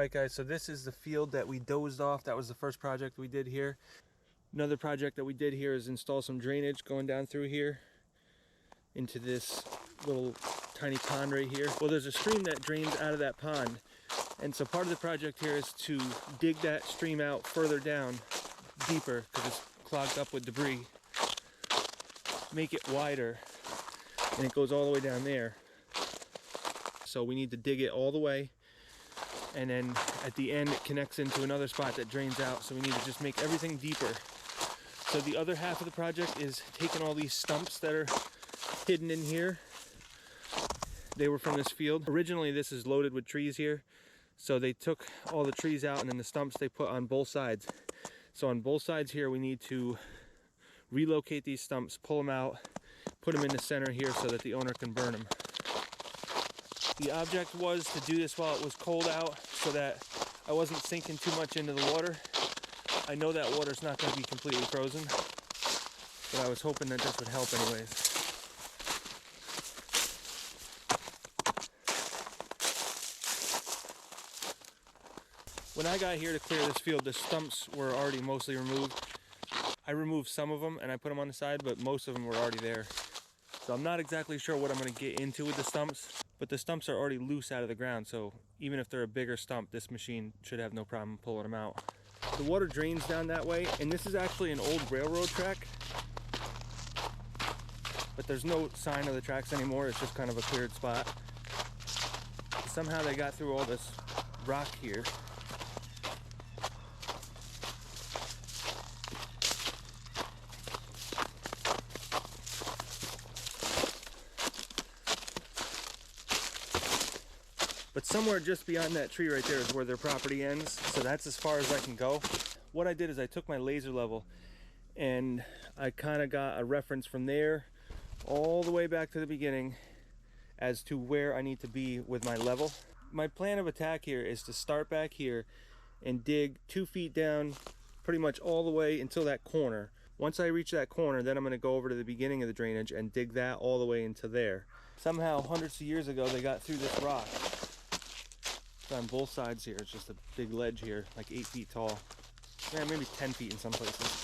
Alright guys, so this is the field that we dozed off. That was the first project we did here. Another project that we did here is install some drainage going down through here into this little tiny pond right here. Well, there's a stream that drains out of that pond, and so part of the project here is to dig that stream out further down, deeper, because it's clogged up with debris, make it wider, and it goes all the way down there. So we need to dig it all the way, and then at the end it connects into another spot that drains out, so we need to just make everything deeper. So the other half of the project is taking all these stumps that are hidden in here. They were from this field. Originally this is loaded with trees here, so they took all the trees out and then the stumps they put on both sides. So on both sides here we need to relocate these stumps, pull them out, put them in the center here so that the owner can burn them. The object was to do this while it was cold out so that I wasn't sinking too much into the water. I know that water's not going to be completely frozen, but I was hoping that this would help anyways. When I got here to clear this field, the stumps were already mostly removed. I removed some of them and I put them on the side, but most of them were already there. So I'm not exactly sure what I'm going to get into with the stumps, but the stumps are already loose out of the ground, so even if they're a bigger stump, this machine should have no problem pulling them out. The water drains down that way, and this is actually an old railroad track, but there's no sign of the tracks anymore. It's just kind of a cleared spot. Somehow they got through all this rock here. But somewhere just beyond that tree right there is where their property ends, so that's as far as I can go. What I did is I took my laser level and I kind of got a reference from there all the way back to the beginning as to where I need to be with my level. My plan of attack here is to start back here and dig 2 feet down pretty much all the way until that corner. Once I reach that corner, then I'm going to go over to the beginning of the drainage and dig that all the way into there. Somehow hundreds of years ago they got through this rock. It's on both sides here. It's just a big ledge here, like 8 feet tall. Yeah, maybe 10 feet in some places.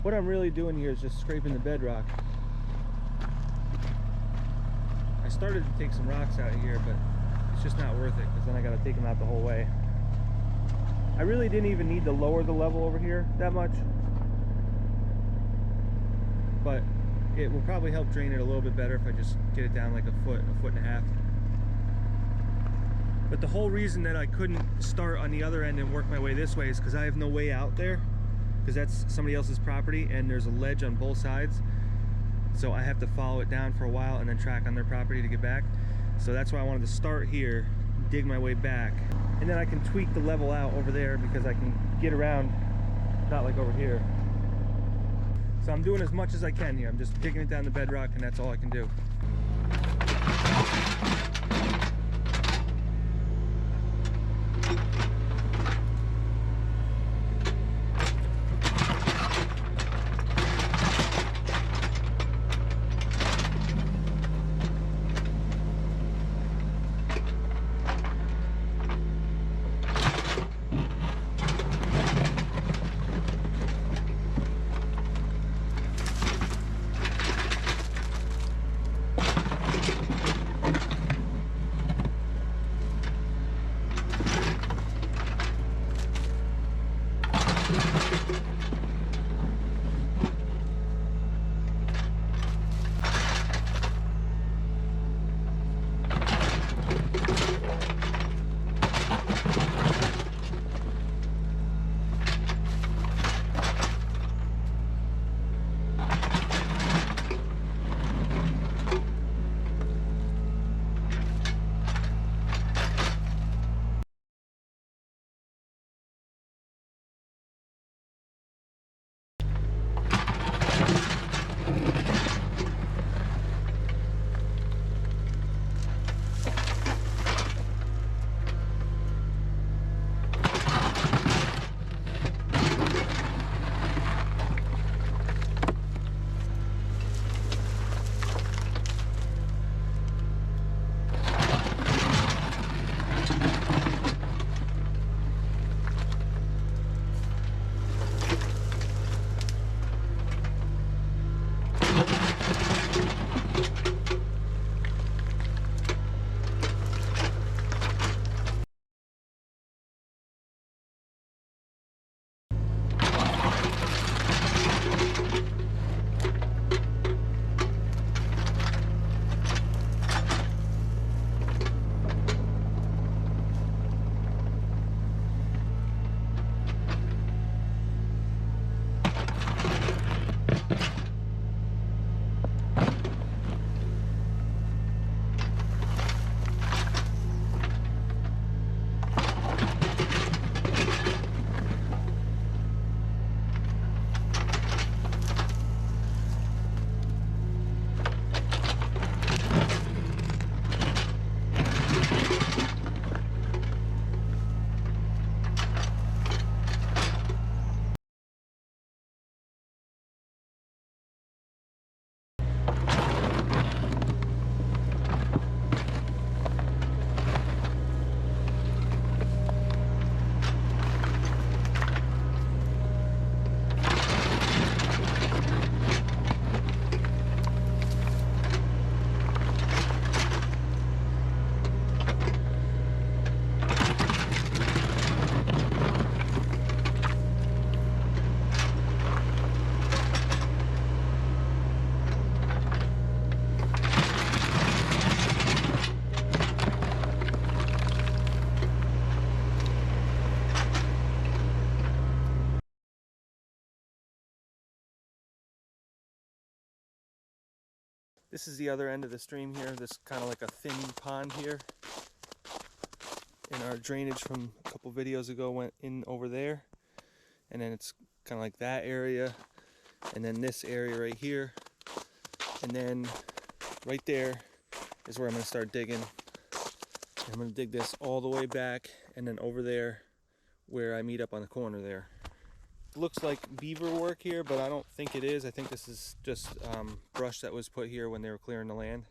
What I'm really doing here is just scraping the bedrock. I started to take some rocks out here, but it's just not worth it because then I got to take them out the whole way. I really didn't even need to lower the level over here that much, but it will probably help drain it a little bit better if I just get it down like a foot and a half. But the whole reason that I couldn't start on the other end and work my way this way is because I have no way out there, because that's somebody else's property and there's a ledge on both sides. So I have to follow it down for a while and then track on their property to get back. So that's why I wanted to start here, dig my way back. and then I can tweak the level out over there because I can get around, not like over here. So I'm doing as much as I can here. I'm just digging it down the bedrock, and that's all I can do. This is the other end of the stream here. This kind of like a thin pond here. And our drainage from a couple videos ago went in over there. And then it's kind of like that area. And then this area right here. And then right there is where I'm going to start digging. I'm going to dig this all the way back and then over there where I meet up on the corner there. It looks like beaver work here, but I don't think it is. I think this is just brush that was put here when they were clearing the land.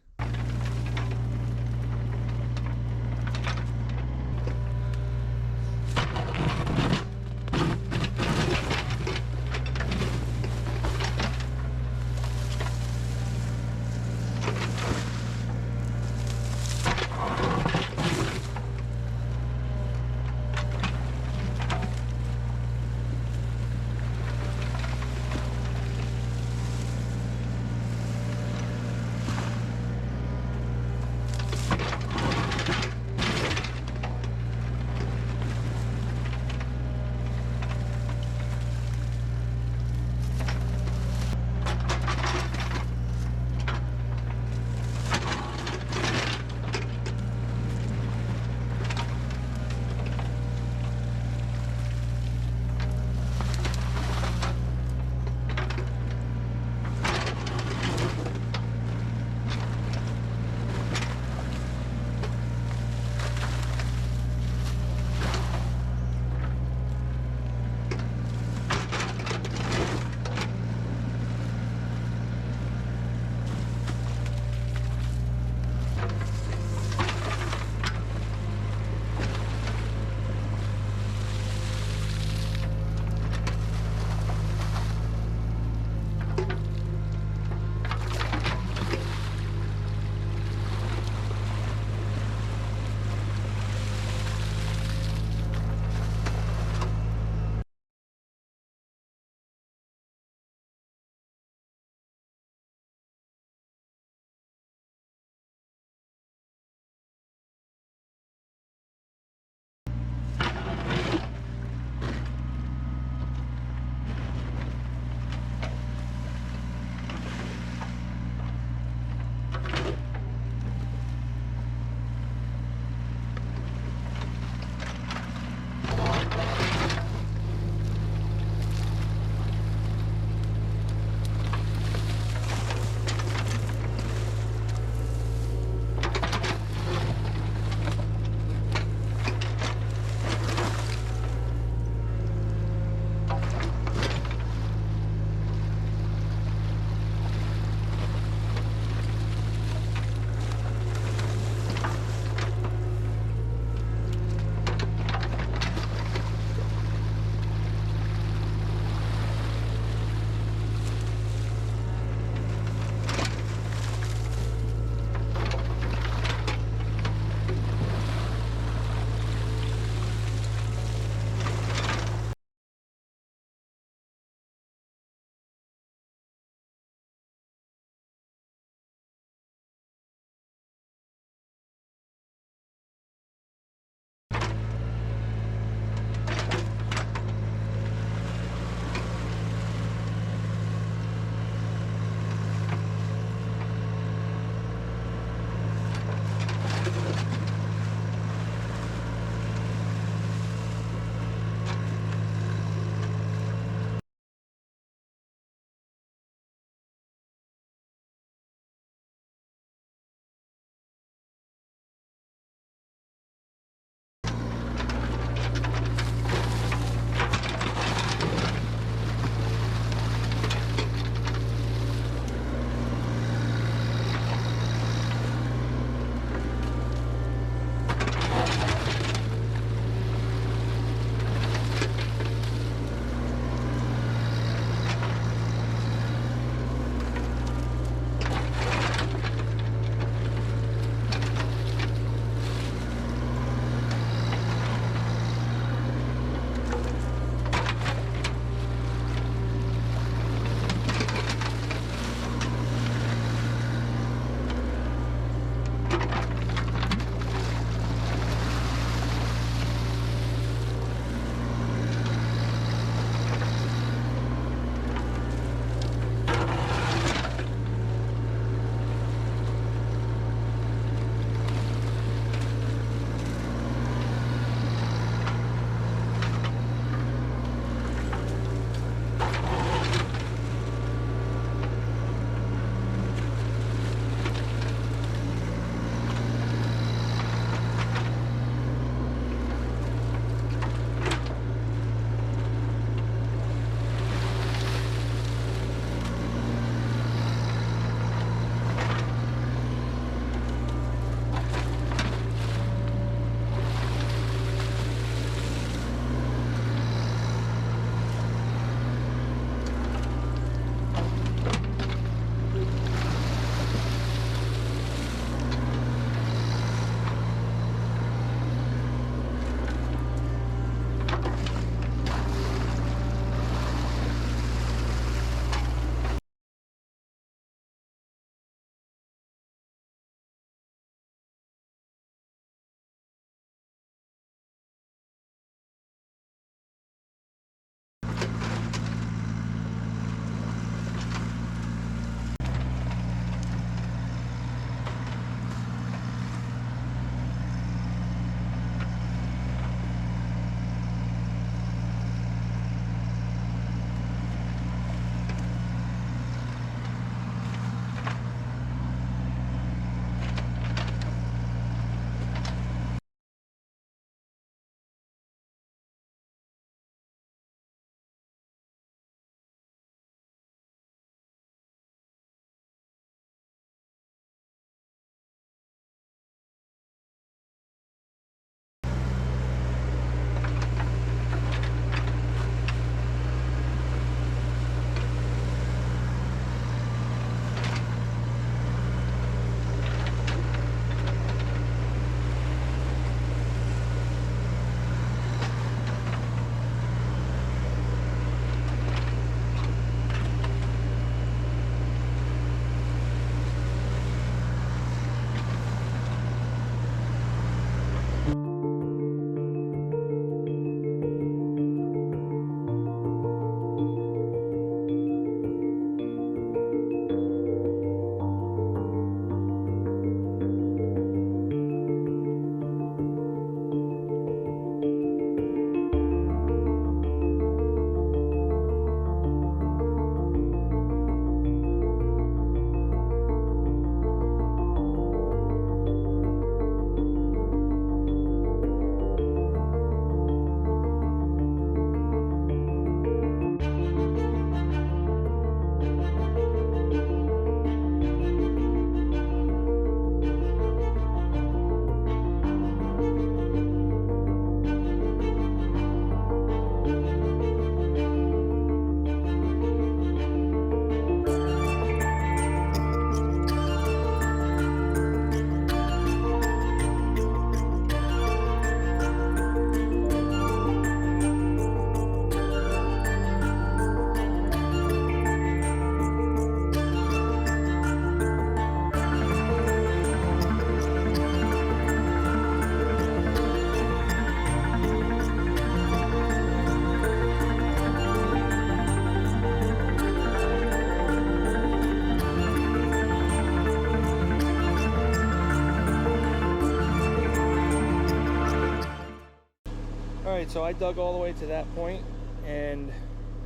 Alright, so I dug all the way to that point and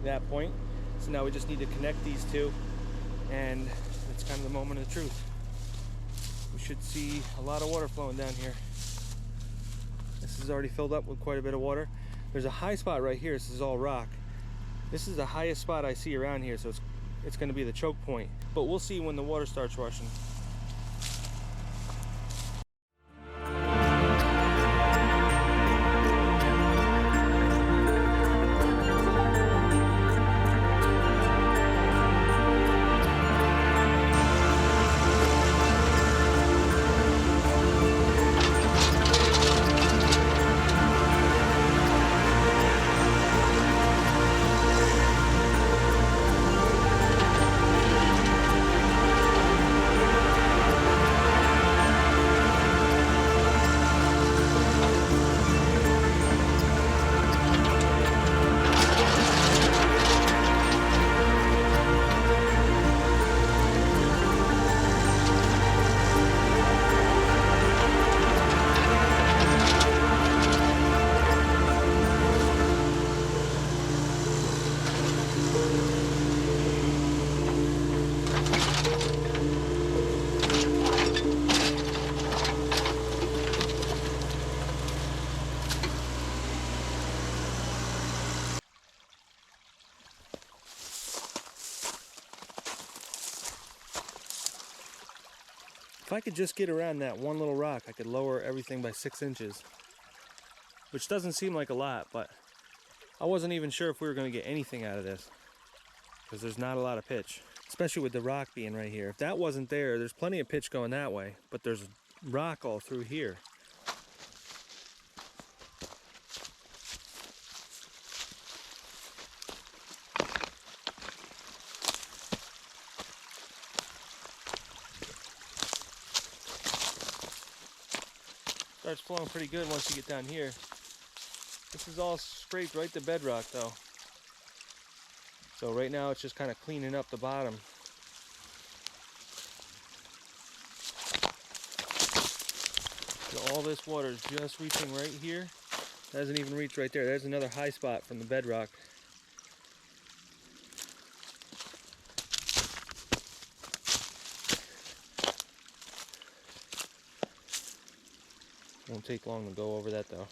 that point. So now we just need to connect these two, and it's kind of the moment of the truth. We should see a lot of water flowing down here. This is already filled up with quite a bit of water. There's a high spot right here. This is all rock. This is the highest spot I see around here, so it's going to be the choke point. But we'll see when the water starts rushing. If I could just get around that one little rock, I could lower everything by 6 inches. Which doesn't seem like a lot, but I wasn't even sure if we were going to get anything out of this, because there's not a lot of pitch, especially with the rock being right here. If that wasn't there, there's plenty of pitch going that way, but there's rock all through here. Starts flowing pretty good once you get down here. This is all scraped right to bedrock though. So right now it's just kind of cleaning up the bottom. So all this water is just reaching right here. It hasn't even reached right there. There's another high spot from the bedrock. Won't take long to go over that though.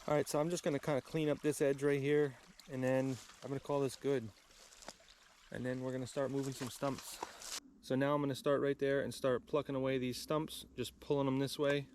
Alright, so I'm just going to kind of clean up this edge right here, and then I'm going to call this good. And then we're going to start moving some stumps. So now I'm going to start right there and start plucking away these stumps, just pulling them this way.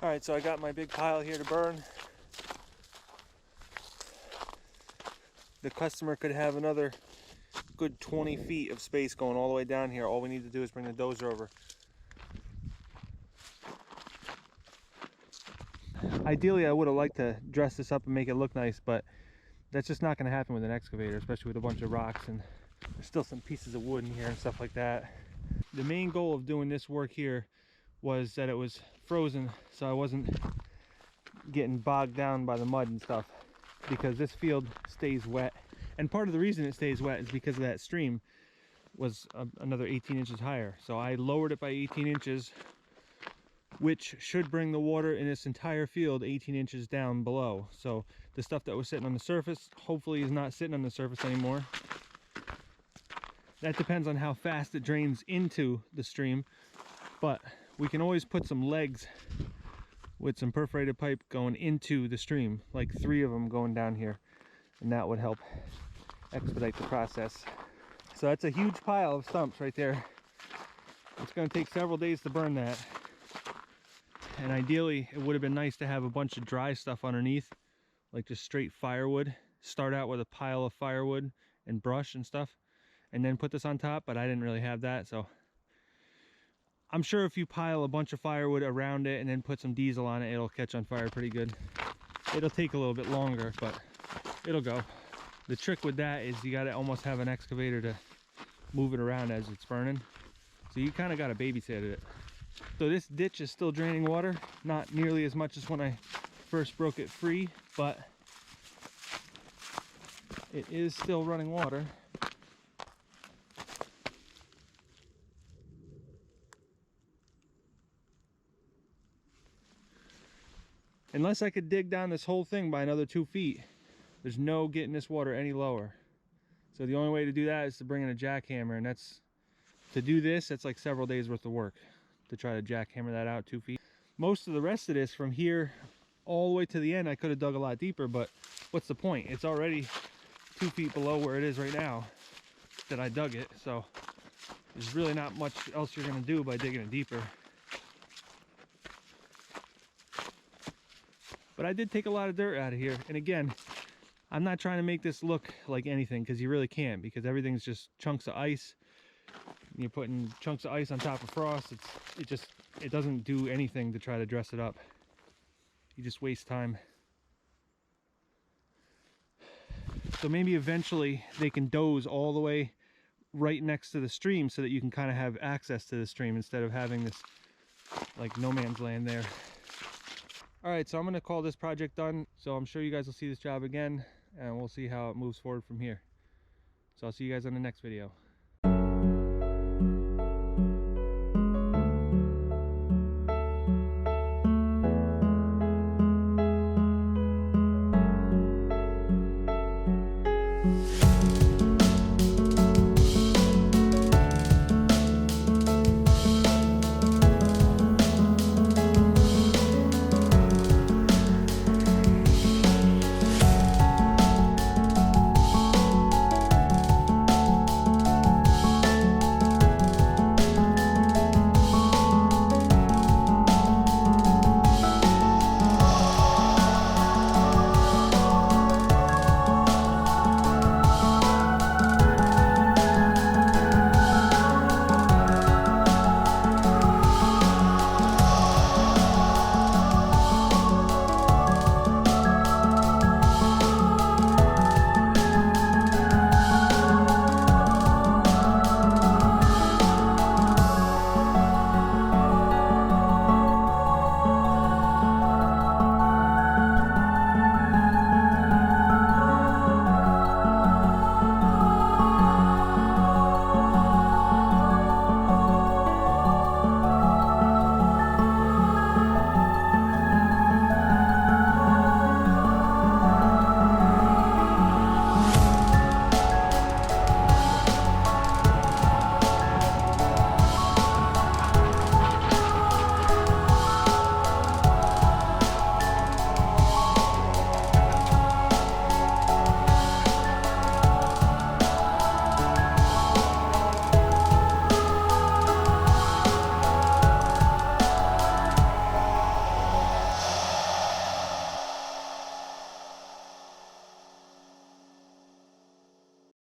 Alright, so I got my big pile here to burn. The customer could have another good 20 feet of space going all the way down here. All we need to do is bring the dozer over. Ideally, I would have liked to dress this up and make it look nice, but that's just not going to happen with an excavator, especially with a bunch of rocks, and there's still some pieces of wood in here and stuff like that. The main goal of doing this work here was that it was frozen, so I wasn't getting bogged down by the mud and stuff, because this field stays wet. And part of the reason it stays wet is because of that stream was another 18 inches higher. So I lowered it by 18 inches, which should bring the water in this entire field 18 inches down below. So the stuff that was sitting on the surface hopefully is not sitting on the surface anymore. That depends on how fast it drains into the stream, but we can always put some legs with some perforated pipe going into the stream, like 3 of them going down here, and that would help expedite the process. So that's a huge pile of stumps right there. It's going to take several days to burn that, and ideally it would have been nice to have a bunch of dry stuff underneath, like just straight firewood. Start out with a pile of firewood and brush and stuff, and then put this on top, but I didn't really have that. So I'm sure if you pile a bunch of firewood around it and then put some diesel on it, it'll catch on fire pretty good. It'll take a little bit longer, but it'll go. The trick with that is you gotta almost have an excavator to move it around as it's burning. So you kind of gotta babysit it. So this ditch is still draining water, not nearly as much as when I first broke it free, but it is still running water. Unless I could dig down this whole thing by another 2 feet, there's no getting this water any lower. So the only way to do that is to bring in a jackhammer, and to do this, that's like several days worth of work to try to jackhammer that out 2 feet. Most of the rest of this from here all the way to the end, I could have dug a lot deeper, but what's the point? It's already 2 feet below where it is right now that I dug it, so there's really not much else you're gonna do by digging it deeper. But I did take a lot of dirt out of here, and again, I'm not trying to make this look like anything, because you really can't, because everything's just chunks of ice. You're putting chunks of ice on top of frost. It doesn't do anything to try to dress it up. You just waste time. So maybe eventually they can doze all the way right next to the stream so that you can kind of have access to the stream instead of having this like no man's land there. All right, so I'm gonna call this project done. So I'm sure you guys will see this job again, and we'll see how it moves forward from here. So I'll see you guys on the next video.